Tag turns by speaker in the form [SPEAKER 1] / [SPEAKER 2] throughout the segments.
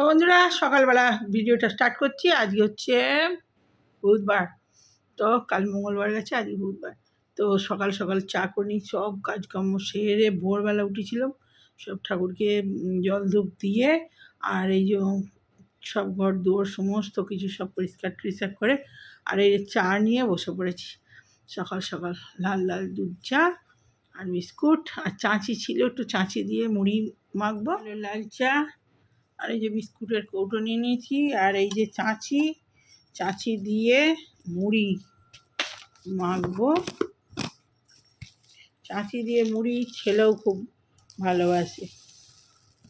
[SPEAKER 1] তো বন্ধুরা সকালবেলা ভিডিওটা স্টার্ট করছি। আজকে হচ্ছে বুধবার, তো কাল মঙ্গলবার গেছে, আজকে বুধবার। তো সকাল সকাল চা করে সব কাজকর্ম সেরে ভোরবেলা উঠেছিলাম, সব ঠাকুরকে জল ধূপ দিয়ে আর এই যে সব ঘর দুয়ার সমস্ত কিছু সব পরিষ্কার টরিষ্কার করে আর এই চা নিয়ে বসে পড়েছি। সকাল সকাল লাল লাল দুধ চা আর বিস্কুট আর চাঁচি ছিল, একটু চাঁচি দিয়ে মুড়ি মাখবো। লাল চা আর এই যে বিস্কুটের কৌটো নিয়ে নিয়েছি আর এই যে চাঁচি দিয়ে মুড়ি মাখবো। চাঁচি দিয়ে মুড়ি ছেলেও খুব ভালোবাসে,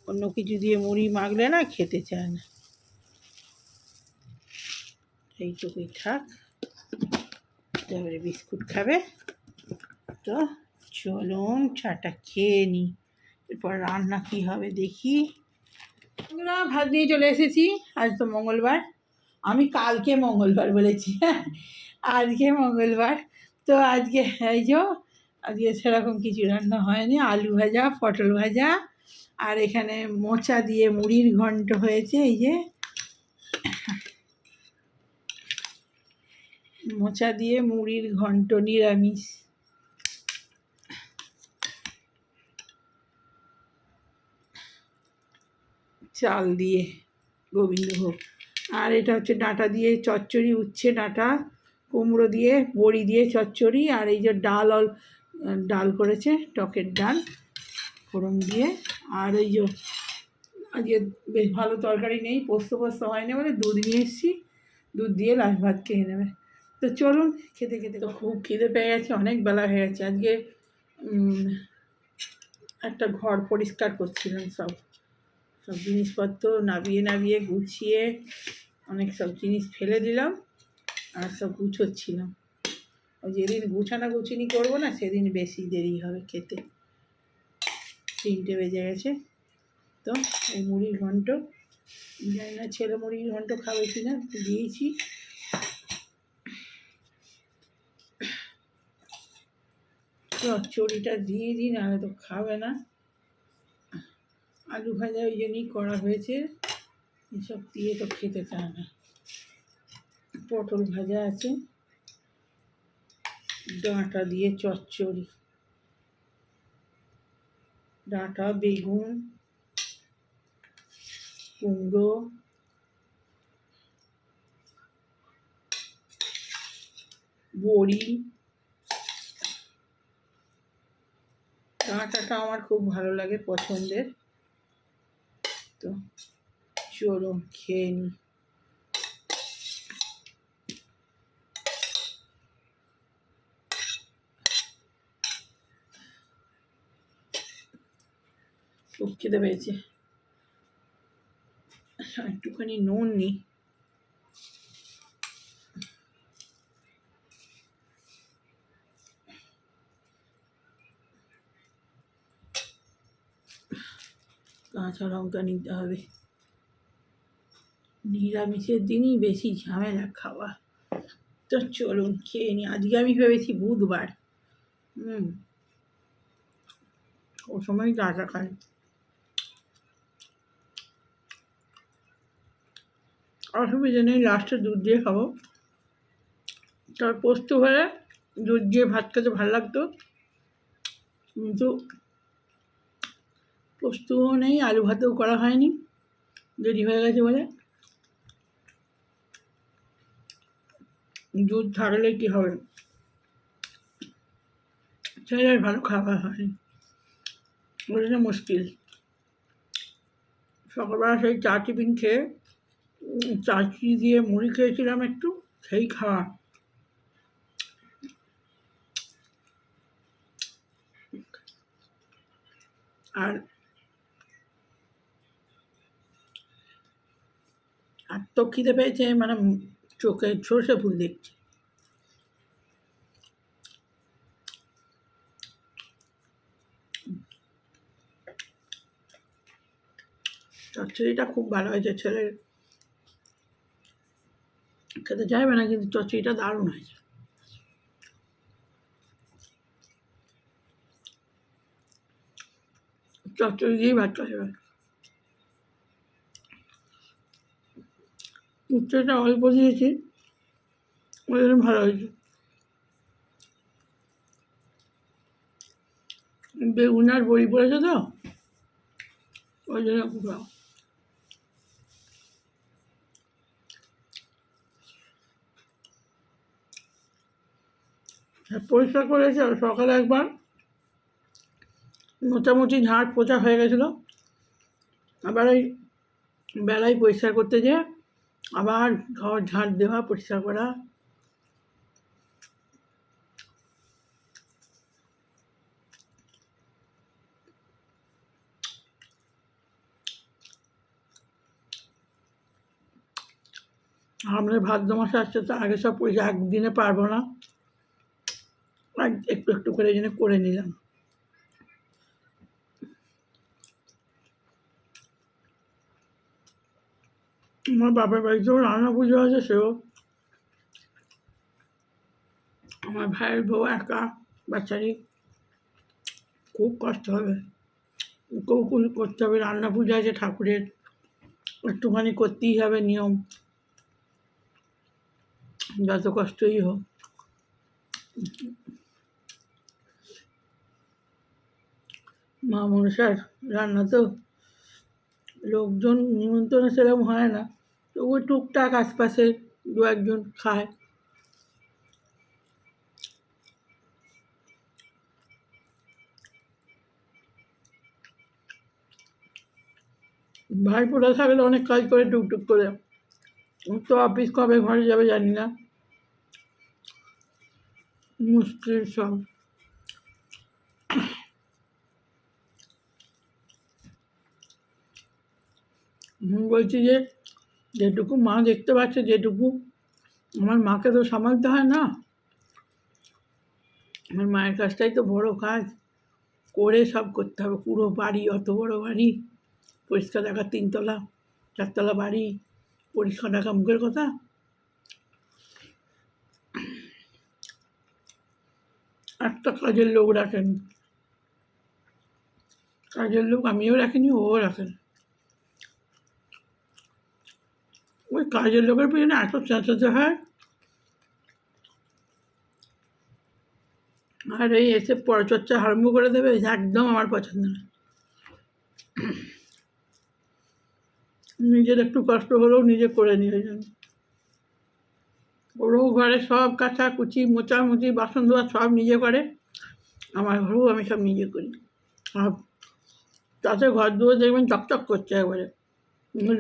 [SPEAKER 1] অন্য কিছু দিয়ে মুড়ি মাখলে না খেতে চায় না। এইটুকুই থাক, এবারে বিস্কুট খাবে। তো চলুন চাটা খেয়ে নিই, এরপর রান্না কী হবে দেখি। বন্ধুরা ভাত নিয়ে চলে এসেছি। আজ তো মঙ্গলবার, আমি কালকে মঙ্গলবার বলেছি, আজকে মঙ্গলবার। তো আজকে এই যে আজকে সেরকম কিছু রান্না হয়নি, আলু ভাজা, পটল ভাজা আর এখানে মোচা দিয়ে মুড়ির ঘন্ট হয়েছে। এই যে মোচা দিয়ে মুড়ির ঘন্ট নিরামিষ। চাল দিয়ে গোবিন্দভোগ। আর এটা হচ্ছে ডাঁটা দিয়ে চচ্চড়ি, উচ্ছে ডাঁটা কুমড়ো দিয়ে বড়ি দিয়ে চচ্চড়ি। আর এই যে ডাল করেছে, টকের ডাল ফোড়ন দিয়ে। আর এই যে আজকে বেশ ভালো তরকারি নেই, পোস্ত হয়নি বলে দুধ নিয়ে এসেছি, দুধ দিয়ে লাল ভাত খেয়ে নেবে। তো চলুন খেতে খেতে। তো খুব খিদে পেয়ে গেছে, অনেক বেলা হয়ে গেছে। আজকে একটা ঘর পরিষ্কার করছিলাম, সব জিনিসপত্র নাবিয়ে গুছিয়ে অনেক সব জিনিস ফেলে দিলাম আর সব গুছোচ্ছিলাম। ওই যেদিন গুছানি করবো না সেদিন বেশি দেরি হবে খেতে। 3টে বেজে গেছে। তো এই মুড়ির ঘন্ট, জানি না ছেলে মুড়ির ঘন্ট খাবে কি না, দিয়েছি। চচ্চড়িটা দিয়ে দিই, নাহলে তো খাবে না। আলু ভাজা ওই জন্যই করা হয়েছে, এসব দিয়ে তো খেতে চায় না। পটল ভাজা আছে, ডাঁটা দিয়ে চচ্চড়ি, ডাঁটা, বেগুন, কুমড়ো, বড়ি। ডাঁটাটা আমার খুব ভালো লাগে, পছন্দের। তো চলো খেয়ে নিই। খুব খেতে পেয়েছে, একটুখানি নুন নিই। কাঁচা লঙ্কা নিতে হবে, নিরামিষের দিনই বেশি ঝামেলা খাওয়া। তো চলুন খেয়ে নিই। আজকে আমি ভেবেছি বুধবার, ও সময় ডাঁটা খাই। অসুবিধা নেই, লাস্টে দুধ দিয়ে খাবো। তার পোস্ত হলে দুধ দিয়ে ভাত খেতে ভালো লাগতো, কিন্তু পোস্তও নেই, আলু ভাতেও করা হয়নি, দেরি হয়ে গেছে বলে। দুধ থাকলে কী হবে, ছেলের ভালো খাবার হয়নি, বলে মুশকিল। সকালবেলা সেই চা টিফিন খেয়ে চাচি দিয়ে মুড়ি খেয়েছিলাম একটু, সেই খাওয়া। আর এত খিদে পেয়েছে, মানে চোখে সর্ষে ফুল দেখছি। চচ্চড়িটা খুব ভালো হয়েছে, ছেলে খেতে চাইবে না, কিন্তু চচ্চড়িটা দারুণ হয়েছে। চচ্চড়ি দিয়েই ভাত খাবে। উচ্চটা অল্প দিয়েছি, ওই জন্য ভালো হয়েছে। বেগুন আর বড়ি পড়েছে তো, ওই জন্য খুব ভালো। পরিষ্কার করেছে সকালে একবার, মোটামুটি ঝাঁট পোছা হয়ে গেছিলো। আবার ওই বেলায় পরিষ্কার করতে যেয়ে আবার ঘর ঝাঁট দেওয়া, পরিষ্কার করা। আমাদের ভাদ্র মাসে আসছে, তো আগে সব পরিষ্কার একদিনে পারবো না, আর একটু একটু করে এই জন্য করে নিলাম। আমার বাপের বাড়িতেও রান্না পুজো আছে, সেও আমার ভাইয়ের বউ একা বাচ্চারই খুব কষ্ট হবে, কৌকুল করতে হবে, রান্না পুজো আছে ঠাকুরের, একটুখানি করতেই হবে নিয়ম, যত কষ্টই হোক। মা মনসার রান্না তো লোকজন নিমন্ত্রণ সেরকম হয় না, তবু টুকটাক আশপাশে দু একজন খায়। ভাইপোরা থাকলে অনেক কাজ করে টুকটুক করে, তো অফিস কবে ঘরে যাবে জানি না, মুশকিল সব। বলছি যে যেটুকু মা দেখতে পাচ্ছে, যেটুকু আমার মাকে তো সামালতে হয় না, আমার মায়ের কাজটাই তো বড় কাজ, করে সব করতে হবে। পুরো বাড়ি, অত বড় বাড়ি, পরিষ্কার রাখা, 3তলা 4তলা বাড়ি, পরিষ্কার রাখা মুখের কথা। একটা কাজের লোক রাখেন, কাজের লোক আমিও রাখিনি, ও রাখেন। ওই কাজের লোকের পেছনে এত চেঁচাতে হয়, আর এই এসে পরচর্চা আরম্ভ করে দেবে, একদম আমার পছন্দ না। নিজের একটু কষ্ট হলেও নিজে করে নিয়ে যান। ওরও ঘরে সব কাচাকুচি, মোচামুচি, বাসন ধোয়া সব নিজে করে, আমার ঘরেও আমি সব নিজে করি। আর তাতে ঘর দুয়ার দেখবেন চকচক করছে একবারে।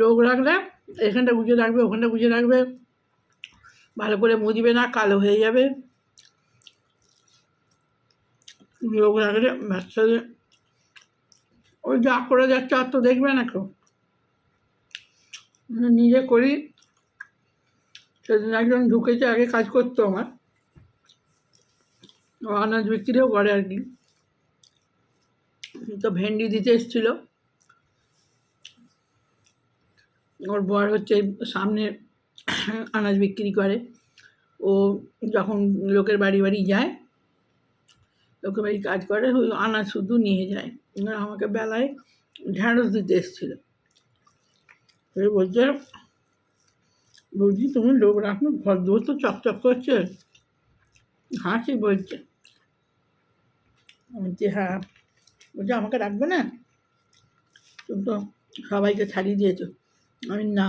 [SPEAKER 1] লোক রাখলে এখানটা গুছিয়ে রাখবে, ওখানটা গুছিয়ে রাখবে, ভালো করে মুছবে না, কালো হয়ে যাবে। লোক রাখলে বাচ্চাদের ওই যা করে যাচ্ছে আর তো দেখবে না কেউ, নিজে করি। সেদিন একজন ঢুকেছে, আগে কাজ করতো আমার, ও আনাজ বিক্রিও করে আর কি, তো ভেন্ডি দিতে এসেছিলো। ওর বর হচ্ছে সামনে আনাজ বিক্রি করে, ও যখন লোকের বাড়ি বাড়ি যায়, লোকের বাড়ি কাজ করে, ওই আনাজ শুধু নিয়ে যায়। আমাকে বেলায় ঢ্যাঁড়স দিতে এসেছিলো, বলছে বৌদি তুমি লোক রাখো, ঘর দুয়ার তো চকচক করছে, হাসি বলছে। বলছি হ্যাঁ। বলছে আমাকে রাখবে না, তুমি তো সবাইকে ছাড়িয়ে দিয়েছো। আমি না,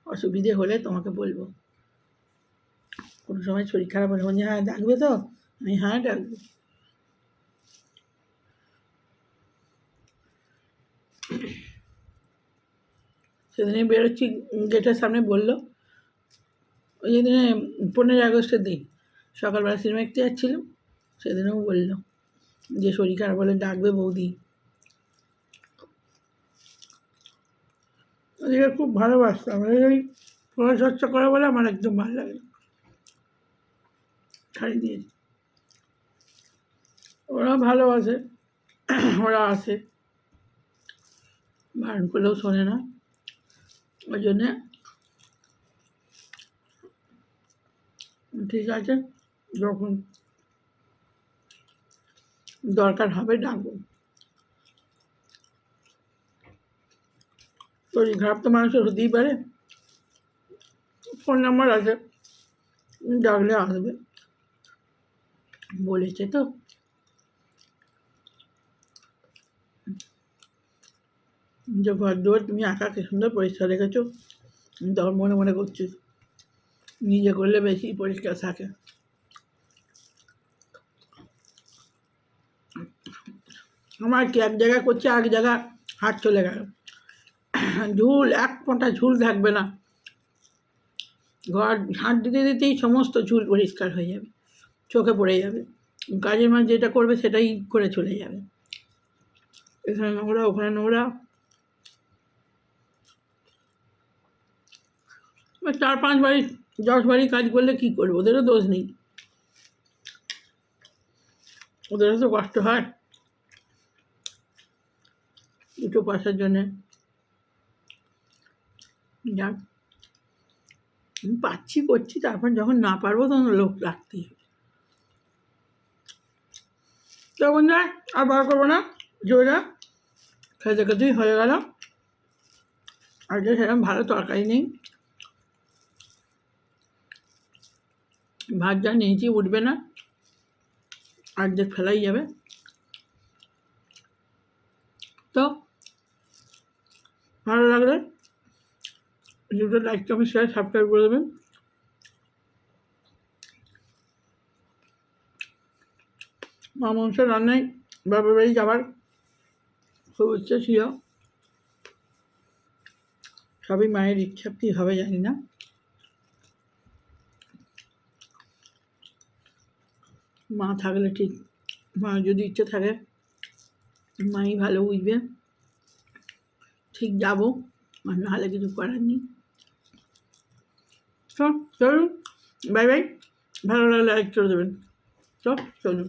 [SPEAKER 1] অসুবিধে হলে তোমাকে বলবো, কোনো সময় শরীর খারাপ হলে। বলছে হ্যাঁ ডাকবে তো, আমি হ্যাঁ ডাকবো। সেদিনে বেরোচ্ছি, গেটের সামনে বললো, ওই যেদিনে 15ই আগস্টের দিন সকালবেলা সিনেমা দেখতে যাচ্ছিলাম, সেদিনেও বললো যে শরীর খারাপ হলে ডাকবে বৌদি। ওদিকে খুব ভালোবাসতাম, ওই পরিচর্চা করে বলে আমার একদম ভালো লাগে, ছাড়িয়ে দিয়েছি। ওরা ভালোবাসে, ওরা আসে, বারণ করলেও শোনে না, ওই জন্যে ঠিক আছে, যখন দরকার হবে ডাকবো। শরীর খারাপ তো মানুষের হতেই পারে, ফোন নাম্বার আছে, ডাকলে আসবে, বলেছে তো। যে ঘর দুয়ার তুমি একা কি সুন্দর পরিষ্কার রেখেছো, তখন মনে মনে করছিস নিজে করলে বেশি পরিষ্কার থাকে। আমার কি এক জায়গায় করছে, এক জায়গায় হাত চলে গেল, ঝুল এক ফোঁটা ঝুল থাকবে না, ঘর হাত দিতে দিতেই সমস্ত ঝুল পরিষ্কার হয়ে যাবে, চোখে পড়ে যাবে, কাজের মাঝে যেটা করবে সেটাই করে চলে যাবে, এখানে নোংরা ওখানে নোংরা। 4-5 বাড়ি 10 বাড়ি কাজ করলে কী করবে, ওদেরও দোষ নেই, ওদেরও তো কষ্ট হয় দুটো পয়সার জন্যে। যাক, আমি পাচ্ছি করছি, তারপর যখন না পারবো তখন লোক রাখতেই হবে। তো বন্ধুরা আর বার করবো না, জোরে খেতে খেতেই হয়ে গেল। আজকে সেরকম ভালো তরকারি নেই, ভাত যা নিয়েছি উঠবে না, অর্ধেক ফেলাই যাবে। তো ভালো লাগলে ভিডিওটা লাইক কমেন্ট শেয়ার সাবস্ক্রাইব করে দেবেন। মা মাংস রান্নায় বাবার বাড়ি যাবার খুব ইচ্ছে ছিল, সবই মায়ের ইচ্ছা, কী হবে জানি না। মা থাকলে ঠিক, মা যদি ইচ্ছে থাকে মাই ভালো বুঝবে, ঠিক যাবো, আর নাহলে কিছু করার নেই। তো চলুন, বাই বাই, ভালো লাগলে লাইক করে দেবেন। তো চলুন।